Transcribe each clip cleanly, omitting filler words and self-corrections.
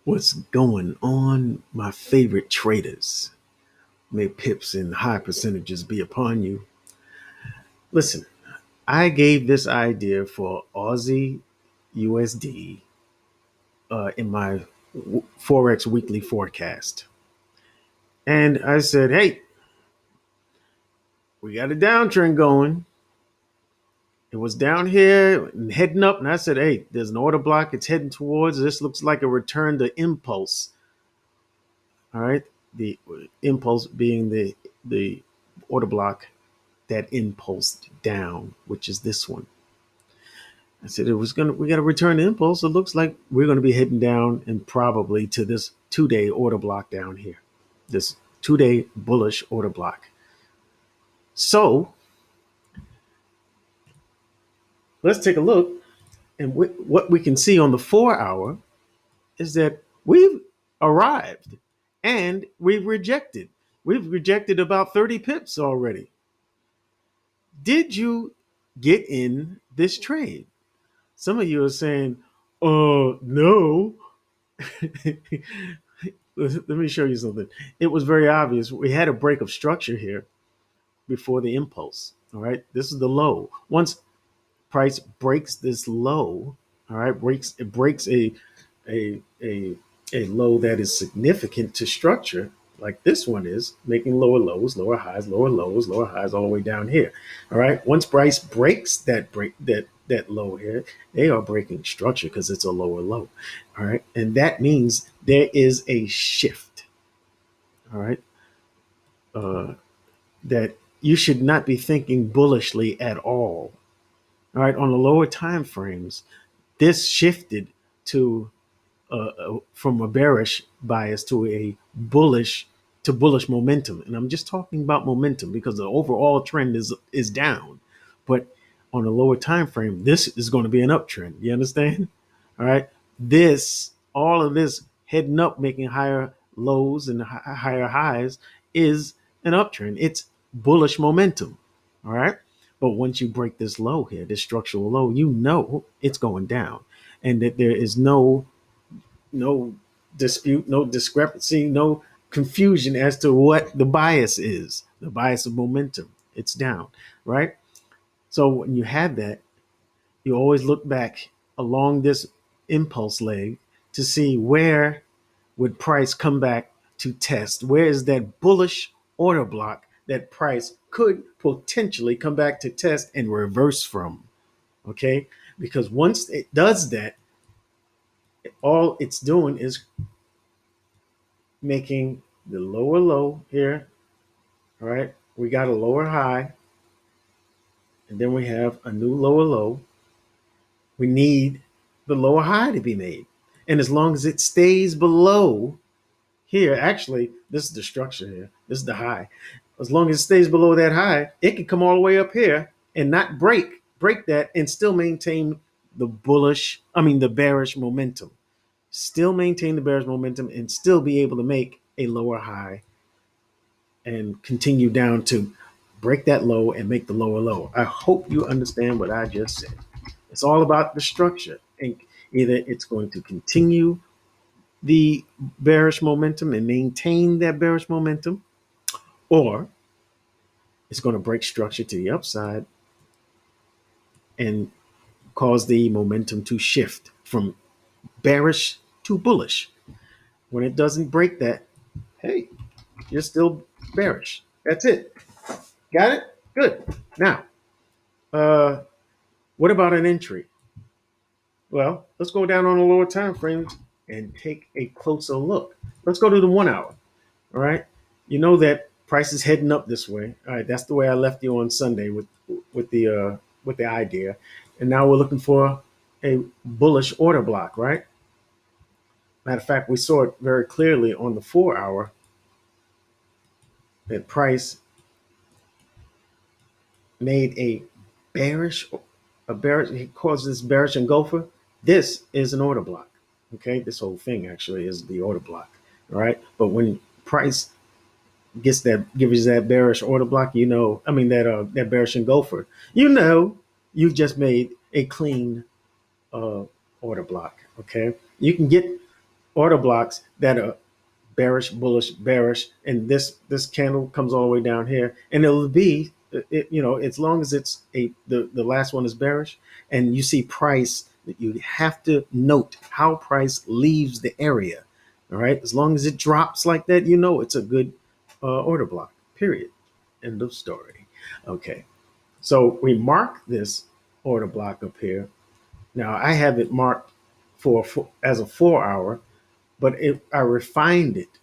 What's going on, my favorite traders? May pips and high percentages be upon you. Listen, I gave this idea for Aussie USD in my Forex weekly forecast. And I said, hey, we got a downtrend going. It was down here and heading up. And I said, hey, there's an order block. It's heading towards. This looks like a return to impulse. All right. The impulse being the order block that impulsed down, which is this one. I said we got to return the impulse. It looks like we're going to be heading down and probably to this 2 day order block down here, this 2 day bullish order block. So let's take a look. And what we can see on the 4 hour is that we've arrived and we've rejected. We've rejected about 30 pips already. Did you get in this trade? Some of you are saying, no. Let me show you something. It was very obvious. We had a break of structure here before the impulse. All right. This is the low. Once price breaks this low, all right, it breaks a, a, a low that is significant to structure, like this one is, making lower lows, lower highs, lower lows, lower highs, all the way down here. All right. Once price breaks that low here, they are breaking structure because it's a lower low. All right. And that means there is a shift. All right. Uh, that you should not be thinking bullishly at all. All right. On the lower time frames, this shifted to from a bearish bias to a bullish momentum. And I'm just talking about momentum because the overall trend is down. But on a lower time frame, this is going to be an uptrend. You understand? All right. All of this heading up, making higher lows and higher highs is an uptrend. It's bullish momentum. All right. But once you break this low here, this structural low, you know it's going down, and that there is no dispute, no discrepancy, no confusion as to what the bias is. The bias of momentum, it's down, right? So when you have that, you always look back along this impulse leg to see where would price come back to test. Where is that bullish order block that price could potentially come back to test and reverse from? Okay, because once it does that, all it's doing is making the lower low here. All right. We got a lower high, and then we have a new lower low. We need the lower high to be made. And as long as it stays below here, actually, this is the structure here. This is the high. As long as it stays below that high, it can come all the way up here and not break that and still maintain the bearish momentum. Still maintain the bearish momentum and still be able to make a lower high and continue down to break that low and make the lower low. I hope you understand what I just said. It's all about the structure. And either it's going to continue the bearish momentum and maintain that bearish momentum, or it's going to break structure to the upside and cause the momentum to shift from bearish to bullish. When it doesn't break that, hey, you're still bearish. That's it. Got it? Good. Now, uh, what about an entry? Well, let's go down on the lower time frames and take a closer look. Let's go to the 1 hour. All right. You know that price is heading up this way. All right. That's the way I left you on Sunday with the idea. And now we're looking for a bullish order block, right? Matter of fact, we saw it very clearly on the 4 hour that price made bearish, he calls this bearish engulfer. This is an order block. Okay, this whole thing actually is the order block. All right, but when price gives that bearish order block, that bearish engulfer, you've just made a clean uh, order block. Okay, you can get order blocks that are bearish, bullish, bearish, and this candle comes all the way down here, and it'll be as long as it's the last one is bearish, and you see price, you have to note how price leaves the area. All right, as long as it drops like that, it's a good order block. Period. End of story. Okay, so we mark this order block up here. Now I have it marked as a 4 hour, but I refined it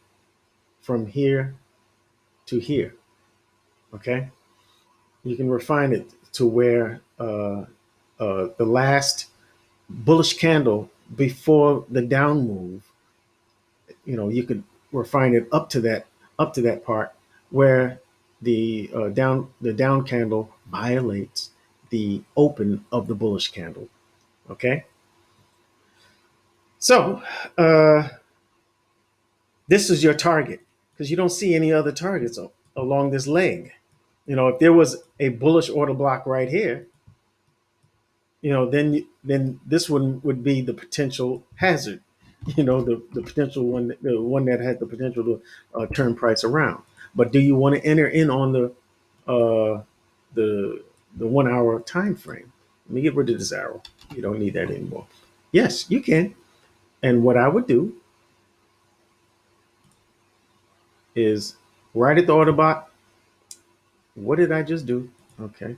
from here to here. Okay, you can refine it to where the last bullish candle before the down move. You could refine it up to that part where the down candle violates the open of the bullish candle. Okay, so uh, this is your target because you don't see any other targets along this leg. If there was a bullish order block right here, then this one would be the potential hazard. The potential one, the one that had the potential to turn price around. But do you want to enter in on uh, the the 1 hour time frame? Let me get rid of this arrow. You don't need that anymore. Yes, you can. And what I would do is right at the order block. What did I just do? Okay,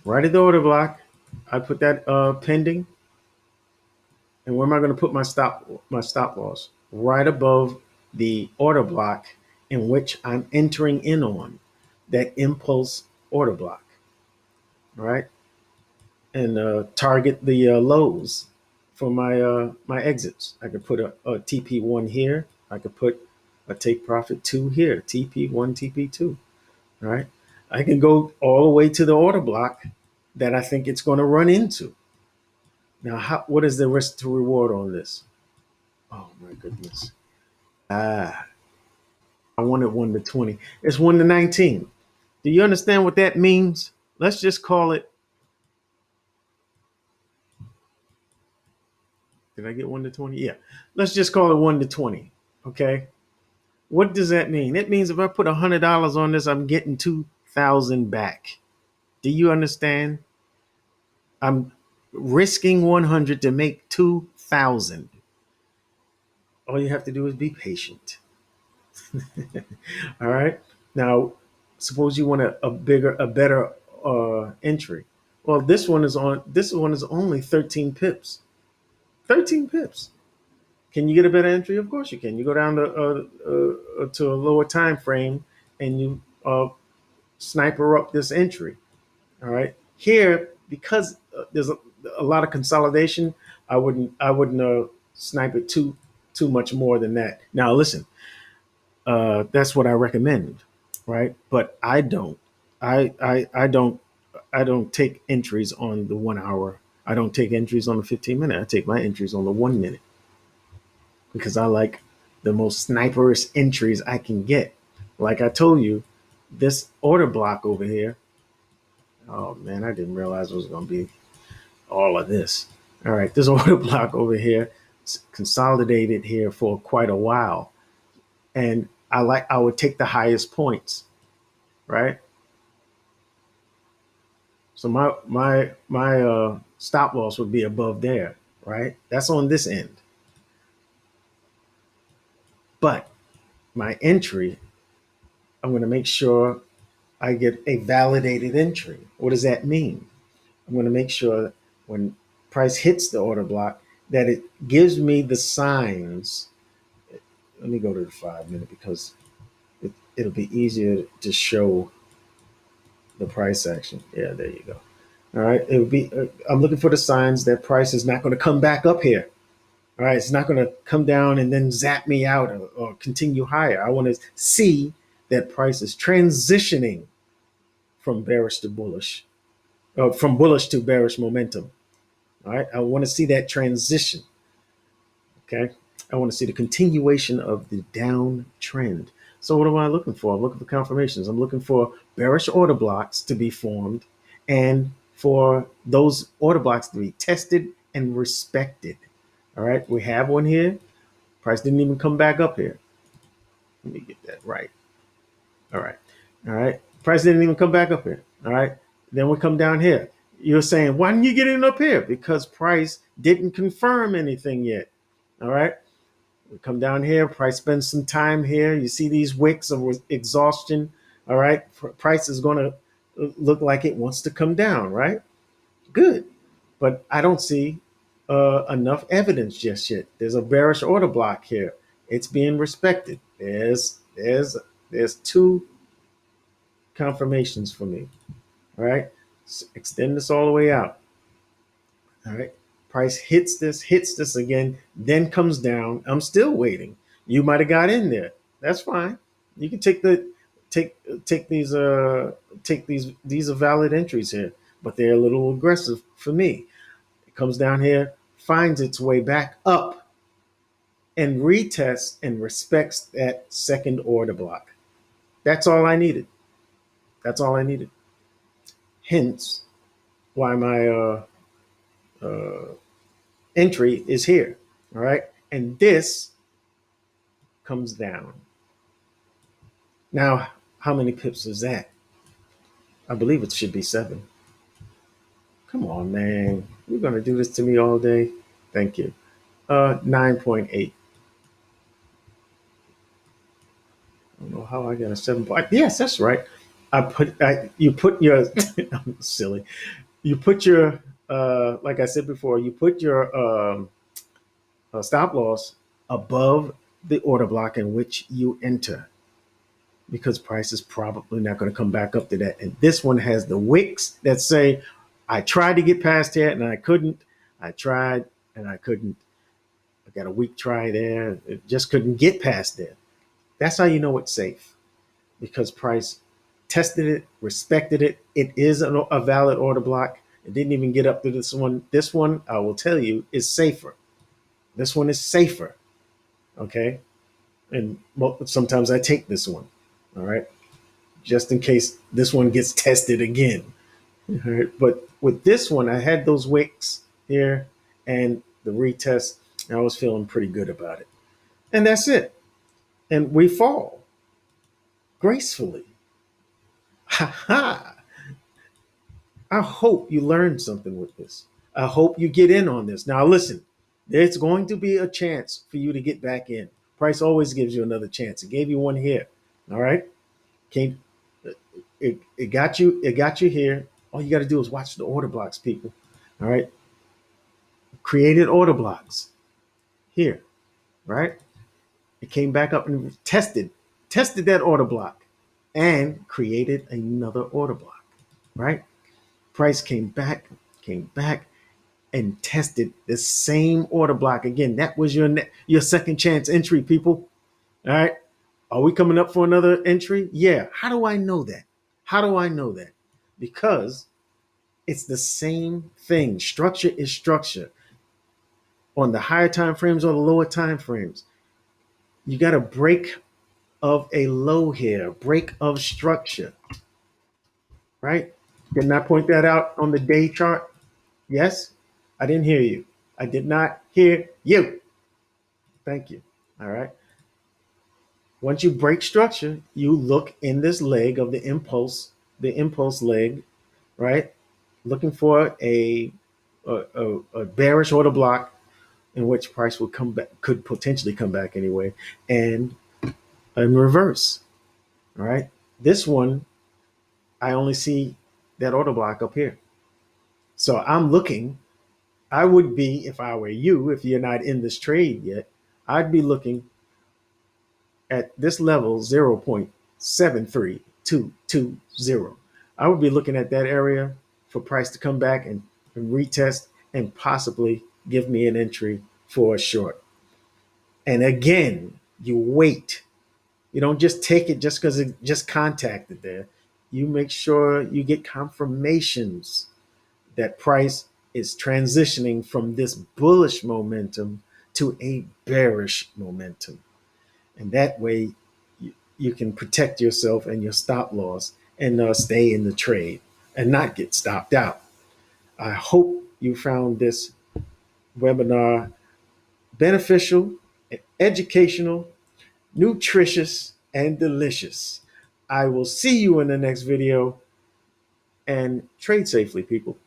right at the order block, I put that pending. And where am I going to put my stop loss? Right above the order block in which I'm entering in on that impulse order block. All right, and target the lows for my exits. I could put a TP1 here. I could put a take profit 2 here. TP1, TP2. All right, I can go all the way to the order block that I think it's going to run into. Now, what is the risk to reward on this? Oh my goodness. Ah, I wanted 1 to 20. It's 1 to 19. Do you understand what that means? Let's just call it. Did I get 1 to 20? Yeah. Let's just call it 1 to 20. Okay. What does that mean? It means if I put $100 on this, I'm getting 2,000 back. Do you understand? I'm risking 100 to make 2,000. All you have to do is be patient. All right. Now, suppose you want a better entry. Well, this one is on. This one is only 13 pips. 13 pips. Can you get a better entry? Of course you can. You go down to a lower time frame and you sniper up this entry. All right. Here, because there's a lot of consolidation, I wouldn't snipe it too much more than that. Now, listen. That's what I recommend, right? But I don't. I don't take entries on the 1 hour. I don't take entries on the 15 minute. I take my entries on the 1 minute because I like the most sniperish entries I can get. Like I told you, this order block over here. Oh man, I didn't realize it was going to be all of this. All right, this order block over here consolidated here for quite a while, and I would take the highest points, right? So my stop loss would be above there, right? That's on this end. But my entry, I'm going to make sure I get a validated entry. What does that mean? I'm going to make sure when price hits the order block that it gives me the signs. Let me go to the 5 minute because it'll be easier to show the price action. Yeah, there you go. All right, it would be. I'm looking for the signs that price is not going to come back up here. All right, it's not going to come down and then zap me out or continue higher. I want to see that price is transitioning from bearish to bullish, from bullish to bearish momentum. All right, I want to see that transition. Okay, I want to see the continuation of the down trend. So what am I looking for? I'm looking for confirmations. I'm looking for bearish order blocks to be formed and for those order blocks to be tested and respected. All right, we have one here. Price didn't even come back up here. Let me get that right. All right. All right. Price didn't even come back up here. All right. Then we come down here. You're saying, why didn't you get in up here? Because price didn't confirm anything yet. All right. We come down here. Price spends some time here. You see these wicks of exhaustion. All right. Price is going to look like it wants to come down. Right. Good. But I don't see enough evidence just yet. There's a bearish order block here. It's being respected. There's two confirmations for me. All right. Extend this all the way out. All right. Price hits this again, then comes down. I'm still waiting. You might have got in there. That's fine. You can take take these are valid entries here, but they're a little aggressive for me. It comes down here, finds its way back up, and retests and respects that second order block. That's all I needed. That's all I needed. Hence why my uh, entry is here. All right. And this comes down. Now, how many pips is that? I believe it should be 7. Come on, man. You're going to do this to me all day. Thank you. 9.8. I don't know how I got a 7. Yes, that's right. You put your, I'm silly. You put your, like I said before, you put your stop loss above the order block in which you enter, because price is probably not going to come back up to that. And this one has the wicks that say, I tried to get past here and I couldn't. I tried and I couldn't. I got a weak try there. It just couldn't get past there. That's how you know it's safe, because price tested it, respected it. It is a valid order block. It didn't even get up to this one. This one, I will tell you, is safer. This one is safer. Okay. And sometimes I take this one. All right. Just in case this one gets tested again. All right. But with this one, I had those wicks here and the retest. And I was feeling pretty good about it. And that's it. And we fall gracefully. Ha ha. I hope you learned something with this. I hope you get in on this. Now, listen, there's going to be a chance for you to get back in. Price always gives you another chance. It gave you one here. All right. Came, it got you. It got you here. All you got to do is watch the order blocks, people. All right. Created order blocks here. Right. It came back up and tested that order block, and created another order block. Right. Price came back, and tested the same order block again. That was your second chance entry, people. All right. Are we coming up for another entry? Yeah. How do I know that? How do I know that? Because it's the same thing. Structure is structure. On the higher time frames or the lower time frames, you got a break of a low here, break of structure, right? Didn't I point that out on the day chart? Yes? I didn't hear you. I did not hear you. Thank you. All right. Once you break structure, you look in this leg of the impulse leg, right? Looking for a bearish order block in which price would come back, could potentially come back anyway, and in reverse. All right. This one, I only see that order block up here. So I'm looking, I would be, if I were you, if you're not in this trade yet, I'd be looking at this level 0.73220. I would be looking at that area for price to come back and retest and possibly give me an entry for a short. And again, you wait. You don't just take it just because it just contacted there. You make sure you get confirmations that price is transitioning from this bullish momentum to a bearish momentum. And that way you can protect yourself and your stop loss and stay in the trade and not get stopped out. I hope you found this webinar beneficial, educational, nutritious, and delicious. I will see you in the next video, and trade safely, people.